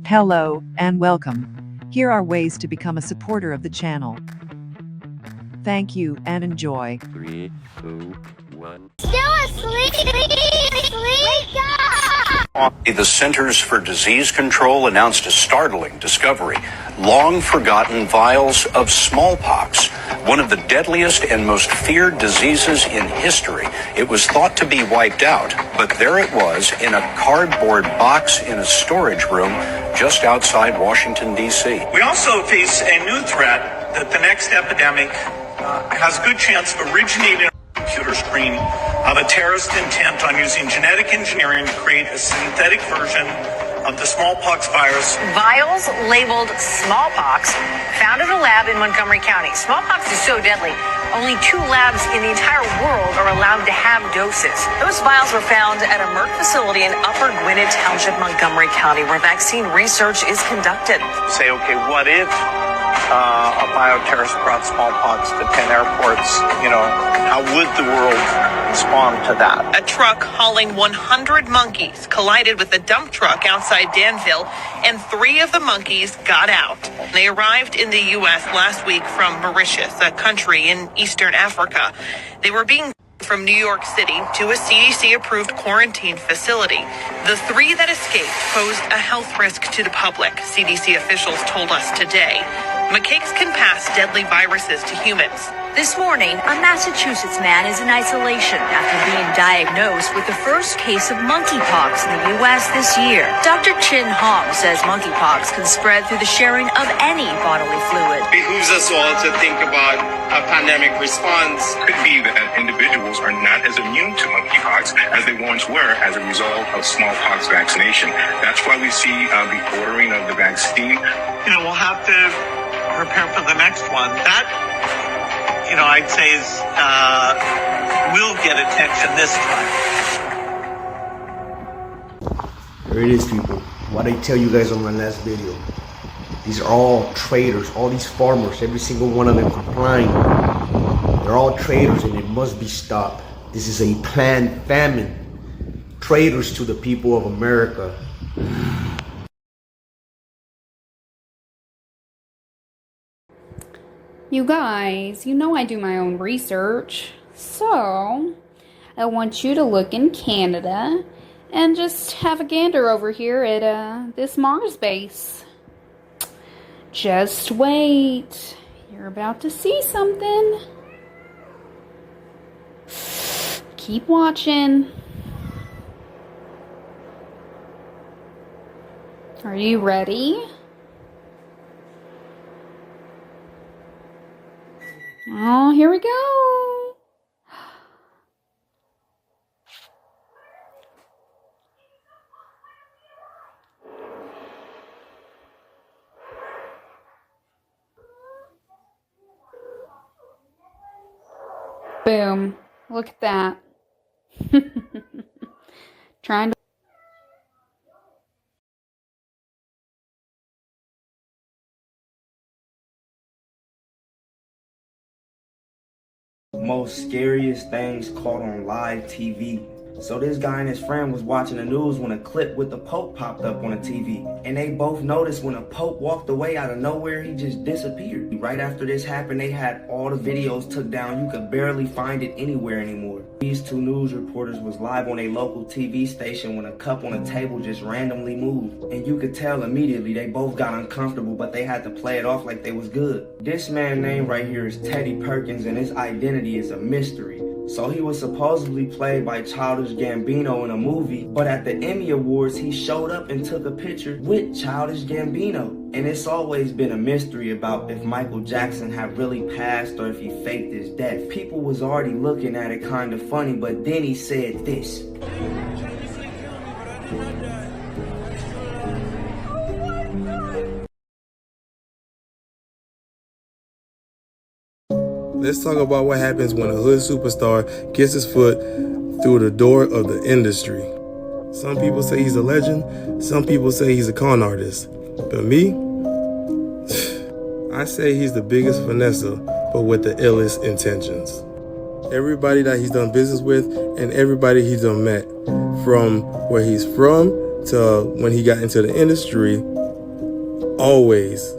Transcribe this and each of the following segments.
Hello and welcome. Here are ways to become a supporter of the channel. Thank you and enjoy. 3, 2, 1. Still asleep? Wake up! The Centers for Disease Control announced a startling discovery. Long-forgotten vials of smallpox, one of the deadliest and most feared diseases in history. It was thought to be wiped out, but there it was in a cardboard box in a storage room just outside Washington, D.C. We also face a new threat that the next epidemic has a good chance of originating on a computer screen of a terrorist intent on using genetic engineering to create a synthetic version of the smallpox virus. Vials labeled smallpox found in a lab in Montgomery County. Smallpox is so deadly, only 2 labs in the entire world are allowed to have doses. Those vials were found at a Merck facility in Upper Gwinnett Township, Montgomery County, where vaccine research is conducted. Say, okay, what if a bioterrorist brought smallpox to 10 airports? How would the world respond to that? A truck hauling 100 monkeys collided with a dump truck outside Danville, and 3 of the monkeys got out. They arrived in the U.S. last week from Mauritius, a country in Eastern Africa. They were being from New York City to a CDC-approved quarantine facility. The 3 that escaped posed a health risk to the public, CDC officials told us today. Macaques can pass deadly viruses to humans. This morning, a Massachusetts man is in isolation after being diagnosed with the first case of monkeypox in the U.S. this year. Dr. Chin Hong says monkeypox can spread through the sharing of any bodily fluid. It behooves us all to think about a pandemic response. Could be that individuals are not as immune to monkeypox as they once were as a result of smallpox vaccination. That's why we see the ordering of the vaccine. We'll have to prepare for the next one. That, I'd say will get attention this time. There it is, people. What I tell you guys on my last video. These are all traitors, all these farmers, every single one of them complying. They're all traitors and it must be stopped. This is a planned famine. Traitors to the people of America. You guys, you know I do my own research, so I want you to look in Canada and just have a gander over here at this Mars base. Just wait, you're about to see something. Keep watching. Are you ready? Oh, here we go. Boom. Look at that. Trying to most scariest things caught on live TV. So this guy and his friend was watching the news when a clip with the Pope popped up on the TV. And they both noticed when the Pope walked away out of nowhere, he just disappeared. Right after this happened, they had all the videos took down. You could barely find it anywhere anymore. These 2 news reporters was live on a local TV station when a cup on a table just randomly moved. And you could tell immediately they both got uncomfortable, but they had to play it off like they was good. This man's name right here is Teddy Perkins, and his identity is a mystery. So he was supposedly played by Childish Gambino in a movie, but at the Emmy Awards, he showed up and took a picture with Childish Gambino. And it's always been a mystery about if Michael Jackson had really passed or if he faked his death. People was already looking at it kind of funny, but then he said this. Let's talk about what happens when a hood superstar gets his foot through the door of the industry. Some people say he's a legend. Some people say he's a con artist. But me, I say he's the biggest finesser, but with the illest intentions. Everybody that he's done business with and everybody he's done met, from where he's from to when he got into the industry, always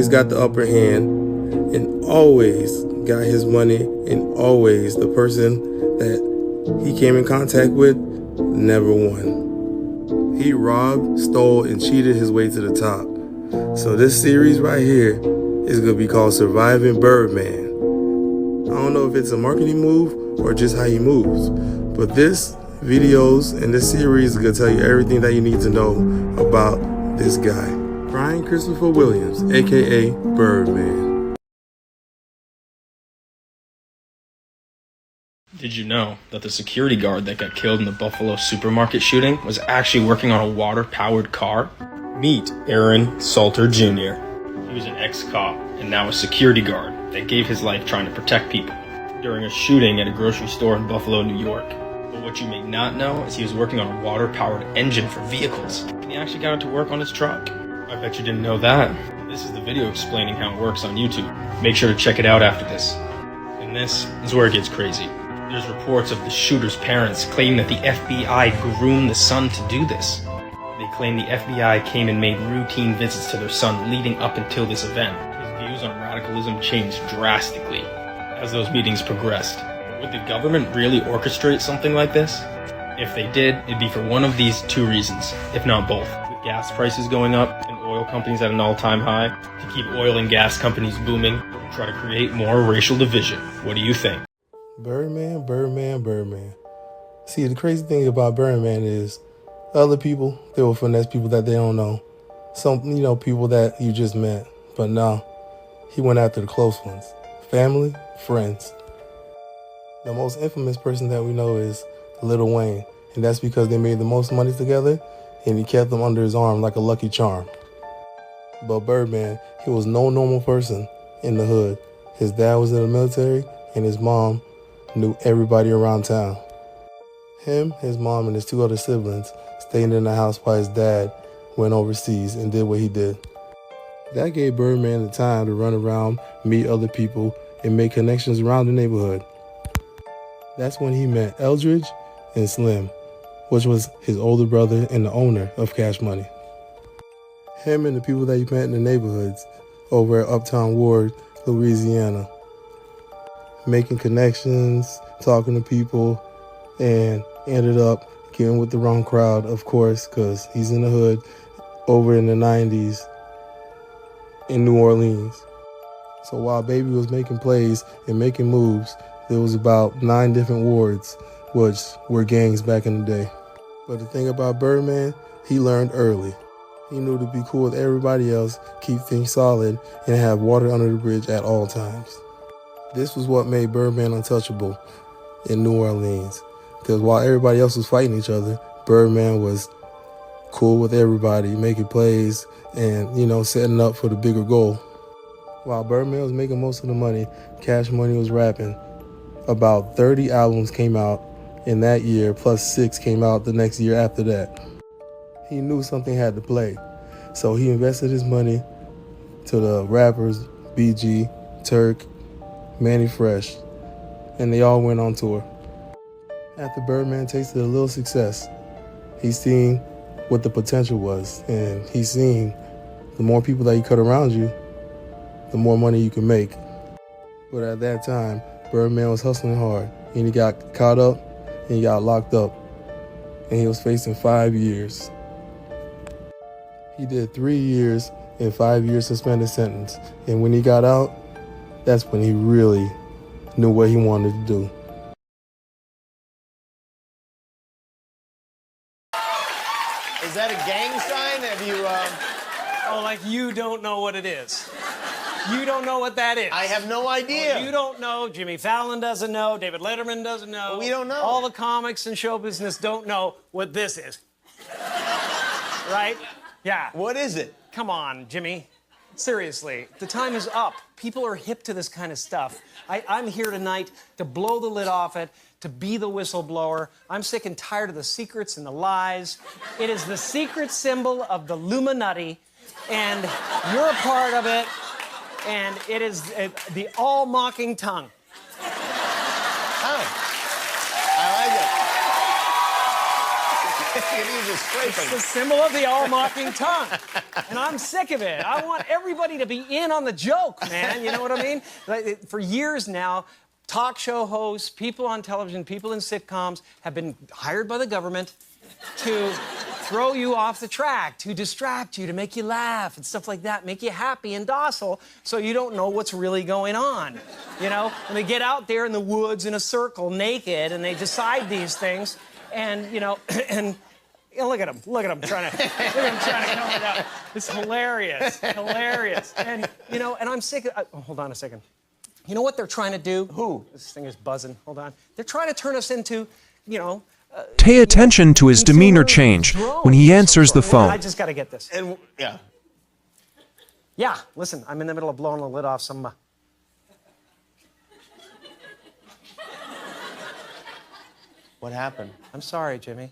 got the upper hand and always got his money, and always the person that he came in contact with never won. He robbed, stole, and cheated his way to the top. So this series right here is going to be called Surviving Birdman. I don't know if it's a marketing move or just how he moves, but this videos and this series is going to tell you everything that you need to know about this guy. Brian Christopher Williams, aka Birdman. Did you know that the security guard that got killed in the Buffalo supermarket shooting was actually working on a water-powered car? Meet Aaron Salter Jr. He was an ex-cop and now a security guard that gave his life trying to protect people during a shooting at a grocery store in Buffalo, New York. But what you may not know is he was working on a water-powered engine for vehicles, and he actually got it to work on his truck. I bet you didn't know that. This is the video explaining how it works on YouTube. Make sure to check it out after this. And this is where it gets crazy. There's reports of the shooter's parents claiming that the FBI groomed the son to do this. They claim the FBI came and made routine visits to their son leading up until this event. His views on radicalism changed drastically as those meetings progressed. Would the government really orchestrate something like this? If they did, it'd be for one of these two reasons, if not both. With gas prices going up and oil companies at an all-time high, to keep oil and gas companies booming, try to create more racial division. What do you think? Birdman, Birdman, Birdman. See, the crazy thing about Birdman is other people, they will finesse people that they don't know. Some, people that you just met. But no, he went after the close ones. Family, friends. The most infamous person that we know is Lil Wayne. And that's because they made the most money together and he kept them under his arm like a lucky charm. But Birdman, he was no normal person in the hood. His dad was in the military and his mom knew everybody around town. Him, his mom, and his two other siblings stayed in the house while his dad went overseas and did what he did. That gave Birdman the time to run around, meet other people, and make connections around the neighborhood. That's when he met Eldridge and Slim, which was his older brother and the owner of Cash Money. Him and the people that he met in the neighborhoods over at Uptown Ward, Louisiana, making connections, talking to people, and ended up getting with the wrong crowd, of course, because he's in the hood over in the 90s in New Orleans. So while Baby was making plays and making moves, there was about 9 different wards, which were gangs back in the day. But the thing about Birdman, he learned early. He knew to be cool with everybody else, keep things solid, and have water under the bridge at all times. This was what made Birdman untouchable in New Orleans. Because while everybody else was fighting each other, Birdman was cool with everybody, making plays and, setting up for the bigger goal. While Birdman was making most of the money, Cash Money was rapping. About 30 albums came out in that year, plus 6 came out the next year after that. He knew something had to play, so he invested his money to the rappers BG, Turk, Manny Fresh, and they all went on tour. After Birdman tasted a little success, he seen what the potential was, and he seen the more people that you cut around you, the more money you can make. But at that time, Birdman was hustling hard, and he got caught up, and he got locked up, and he was facing 5 years. He did 3 years and 5 years suspended sentence, and when he got out, that's when he really knew what he wanted to do. Is that a gang sign? Have you, Oh, like you don't know what it is. You don't know what that is. I have no idea. Well, you don't know. Jimmy Fallon doesn't know. David Letterman doesn't know. Well, we don't know. All the comics and show business don't know what this is. Right? Yeah. What is it? Come on, Jimmy. Seriously, the time is up. People are hip to this kind of stuff. I'm here tonight to blow the lid off it, to be the whistleblower. I'm sick and tired of the secrets and the lies. It is the secret symbol of the Illuminati, and you're a part of it, and it is the all-mocking tongue. Oh, I like it. It's the symbol of the all-mocking tongue. And I'm sick of it. I want everybody to be in on the joke, man. You know what I mean? Like, for years now, talk show hosts, people on television, people in sitcoms have been hired by the government to throw you off the track, to distract you, to make you laugh and stuff like that, make you happy and docile so you don't know what's really going on. You know, and they get out there in the woods in a circle naked and they decide these things and, you know, and you know, look at him trying to come it out. It's hilarious, hilarious. And, you know, and I'm sick of, hold on a second. You know what they're trying to do? Who? This thing is buzzing, hold on. They're trying to turn us into, you know, pay attention to his demeanor change when he answers the phone. I just got to get this. And, yeah. Yeah, listen, I'm in the middle of blowing the lid off some... What happened? I'm sorry, Jimmy.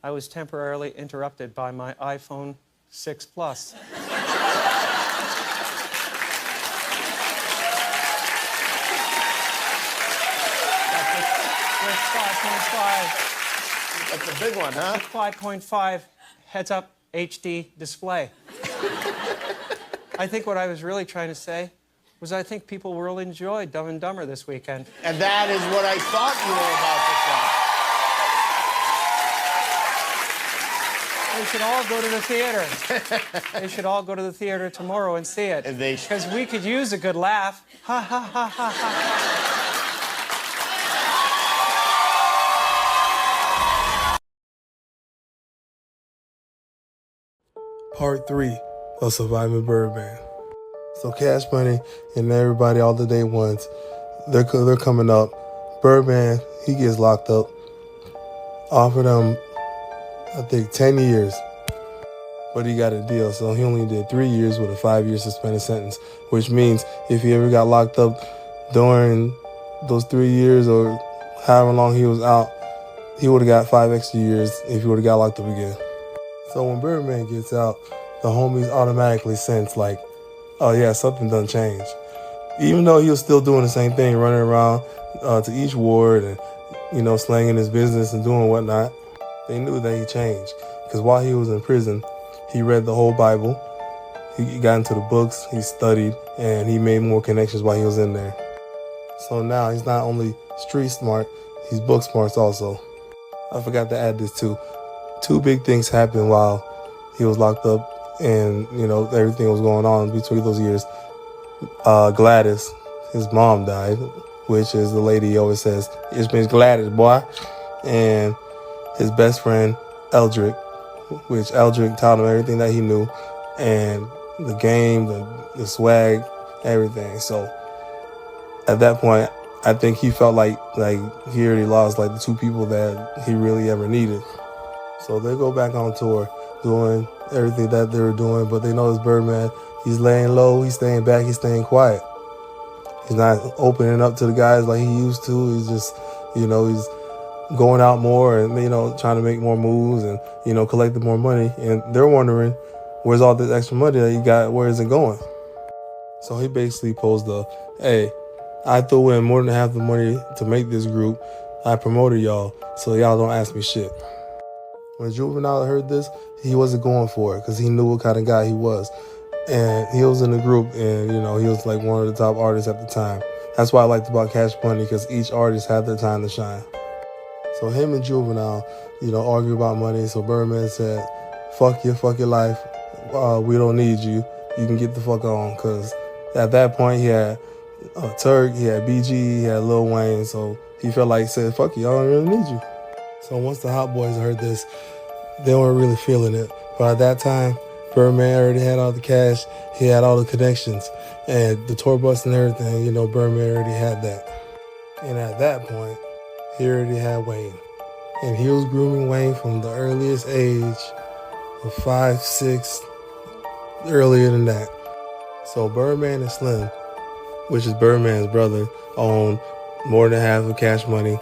I was temporarily interrupted by my iPhone 6 Plus. That's a big one, huh? 5.5 heads-up HD display. I think what I was really trying to say was I think people will enjoy Dumb and Dumber this weekend. And that is what I thought you were about to say. They should all go to the theater. They should all go to the theater tomorrow and see it. Because we could use a good laugh. Ha, ha, ha, ha, ha. Part 3 of Surviving Birdman. So Cash Money and everybody, all the day ones, they're coming up. Birdman, he gets locked up. Offered him, I think, 10 years. But he got a deal, so he only did 3 years with a 5-year suspended sentence, which means if he ever got locked up during those 3 years or however long he was out, he would have got 5 extra years if he would have got locked up again. So when Birdman gets out, the homies automatically sense like, oh yeah, something done changed. Even though he was still doing the same thing, running around to each ward and, you know, slanging his business and doing whatnot, they knew that he changed. Because while he was in prison, he read the whole Bible, he got into the books, he studied, and he made more connections while he was in there. So now he's not only street smart, he's book smart also. I forgot to add this too. 2 big things happened while he was locked up and, you know, everything was going on between those years. Gladys, his mom died, which is the lady he always says, "It's Miss Gladys, boy." And his best friend, Eldrick, which Eldrick taught him everything that he knew, and the game, the swag, everything. So at that point, I think he felt like he already lost like the 2 people that he really ever needed. So they go back on tour, doing everything that they were doing, but they know it's Birdman. He's laying low, he's staying back, he's staying quiet. He's not opening up to the guys like he used to. He's just, you know, he's going out more and, you know, trying to make more moves and, you know, collecting more money. And they're wondering, where's all this extra money that you got? Where is it going? So he basically posed the, hey, I threw in more than half the money to make this group. I promoted y'all, so y'all don't ask me shit. When Juvenile heard this, he wasn't going for it because he knew what kind of guy he was. And he was in the group and, you know, he was like one of the top artists at the time. That's why I liked about Cash Money, because each artist had their time to shine. So him and Juvenile, you know, argue about money. So Birdman said, fuck your life. We don't need you. You can get the fuck on. Because at that point, he had Turk, he had BG, he had Lil Wayne. So he felt like he said, fuck you, I don't really need you. So once the Hot Boys heard this, they weren't really feeling it. But at that time, Birdman already had all the cash. He had all the connections. And the tour bus and everything, you know, Birdman already had that. And at that point, he already had Wayne. And he was grooming Wayne from the earliest age of 5, 6, earlier than that. So Birdman and Slim, which is Birdman's brother, owned more than half of Cash Money,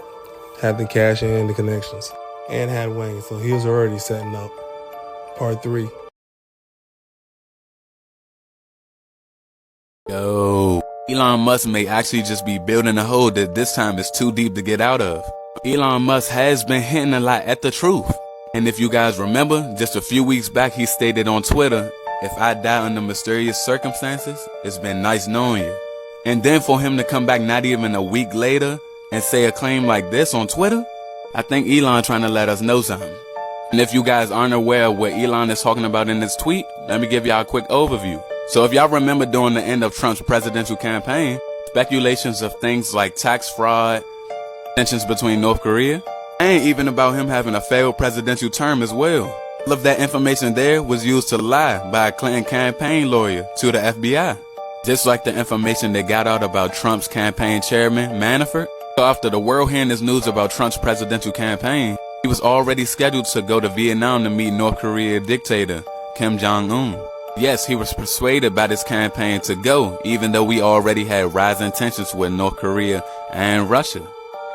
had the cash and the connections, and had Wayne. So he was already setting up part 3. Yo, Elon Musk may actually just be building a hole that this time is too deep to get out of. Elon Musk has been hinting a lot at the truth. And if you guys remember, just a few weeks back, he stated on Twitter, "If I die under mysterious circumstances, it's been nice knowing you." And then for him to come back not even a week later and say a claim like this on Twitter, I think Elon trying to let us know something. And if you guys aren't aware of what Elon is talking about in this tweet, let me give y'all a quick overview. So if y'all remember during the end of Trump's presidential campaign, speculations of things like tax fraud, tensions between North Korea, and even about him having a failed presidential term as well. All of that information there was used to lie by a Clinton campaign lawyer to the FBI. Just like the information that got out about Trump's campaign chairman, Manafort. So after the world hearing this news about Trump's presidential campaign, he was already scheduled to go to Vietnam to meet North Korea dictator Kim Jong-un. Yes, he was persuaded by this campaign to go, even though we already had rising tensions with North Korea and Russia.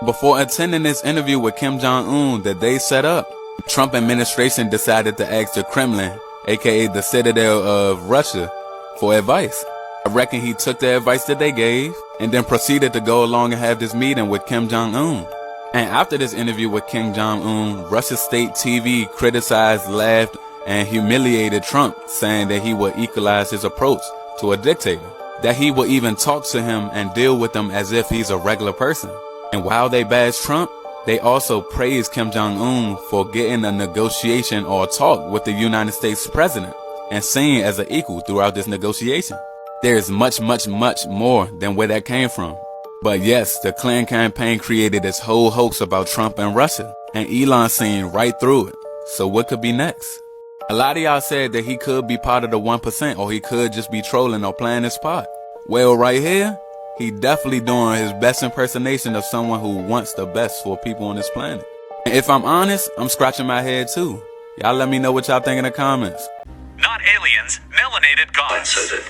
Before attending this interview with Kim Jong-un that they set up, the Trump administration decided to ask the Kremlin, aka the citadel of Russia, for advice. I reckon he took the advice that they gave and then proceeded to go along and have this meeting with Kim Jong-un. And after this interview with Kim Jong-un, Russia's state TV criticized, laughed, and humiliated Trump, saying that he would equalize his approach to a dictator, that he would even talk to him and deal with him as if he's a regular person. And while they bashed Trump, they also praised Kim Jong-un for getting a negotiation or a talk with the United States president and seen as an equal throughout this negotiation. There is much, much, much more than where that came from. But yes, the Clinton campaign created this whole hoax about Trump and Russia, and Elon seen right through it. So what could be next? A lot of y'all said that he could be part of the 1% or he could just be trolling or playing his part. Well, right here, he definitely doing his best impersonation of someone who wants the best for people on this planet. And if I'm honest, I'm scratching my head too. Y'all let me know what y'all think in the comments. Not aliens, melanated gods. So that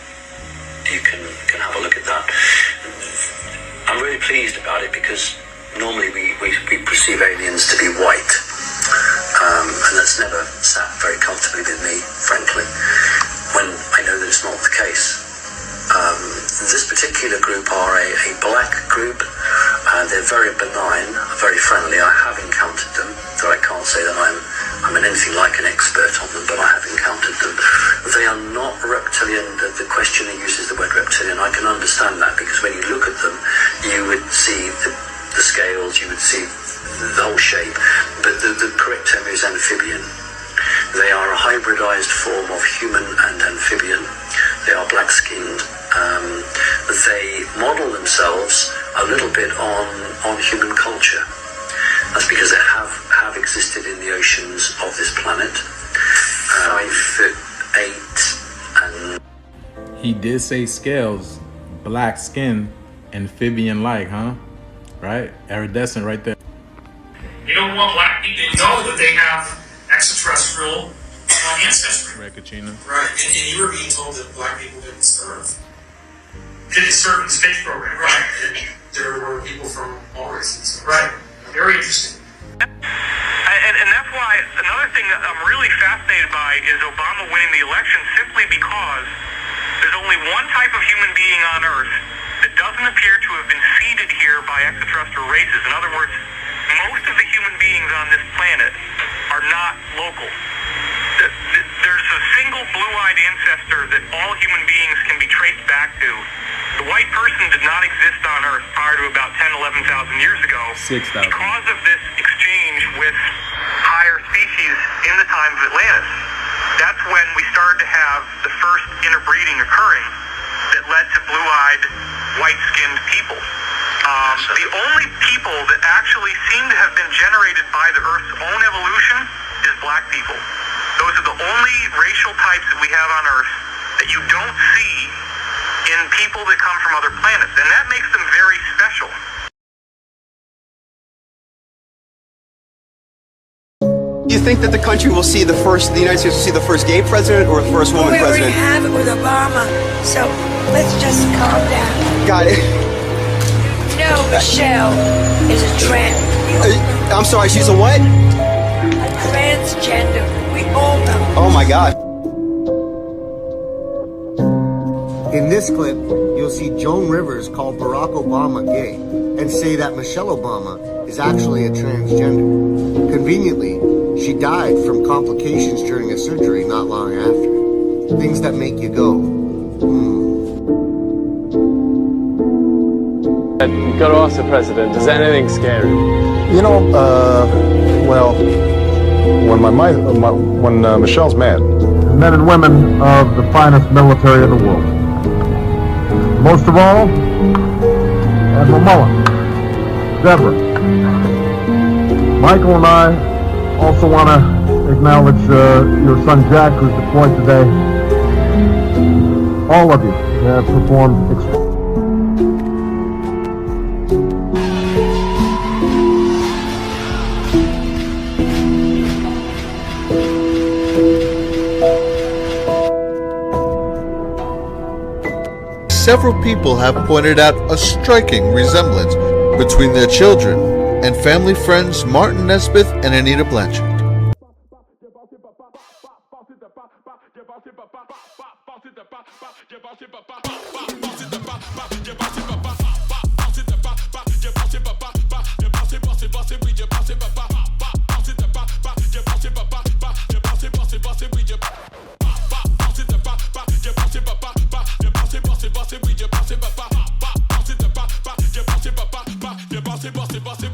you can have a look at that. I'm really pleased about it because normally we perceive aliens to be white. And that's never sat very comfortably with me, frankly, when I know that it's not the case. This particular group are a black group. They're very benign, very friendly. I have encountered them, though I can't say that I'm anything like an expert on them, but I have encountered them. They are not reptilian. The questioner uses the word reptilian. I can understand that because when you look at them, you would see the scales, you would see the whole shape, but the correct term is amphibian. They are a hybridized form of human and amphibian. They are black-skinned. They model themselves a little bit on human culture. That's because they have existed in the oceans of this planet. 5'8" and... He did say scales, black skin, amphibian-like, huh? Right? Iridescent right there. You don't want black people to know that they have extraterrestrial ancestry. Right, Katrina? Right, and you were being told that black people didn't serve in the space program. Right. And there were people from all races. Right. Very interesting. And that's why another thing that I'm really fascinated by is Obama winning the election simply because there's only one type of human being on Earth that doesn't appear to have been seeded here by extraterrestrial races. In other words, most of the human beings on this planet are not local. There's a single blue-eyed ancestor that all human beings can be traced back to. The white person did not exist on Earth prior to about 10, 11,000 years ago. 6,000. Because of this exchange with higher species in the time of Atlantis. That's when we started to have the first interbreeding occurring that led to blue-eyed, white-skinned people. The only people that actually seem to have been generated by the Earth's own evolution is black people. Those are the only racial types that we have on Earth that you don't see in people that come from other planets, and that makes them very special. Do you think that the country will see the United States will see the first gay president or the first woman president? We already have it with Obama, so let's just calm down. Got it. No, Michelle is a trans. I'm sorry, she's a what? A transgender. We all know. Oh my God. In this clip, you'll see Joan Rivers call Barack Obama gay and say that Michelle Obama is actually a transgender. Conveniently, She died from complications during a surgery not long after. Things that make you go, You gotta ask the president, is anything scary? You know, well, when Michelle's mad. Men and women of the finest military in the world. Most of all, Admiral Mullen, Deborah. Michael and I also want to acknowledge your son Jack, who's deployed today. All of you have performed extremely. Several people have pointed out a striking resemblance between their children and family friends Martin Nesbitt and Anita Blanchard. Bossy, bossy, bossy.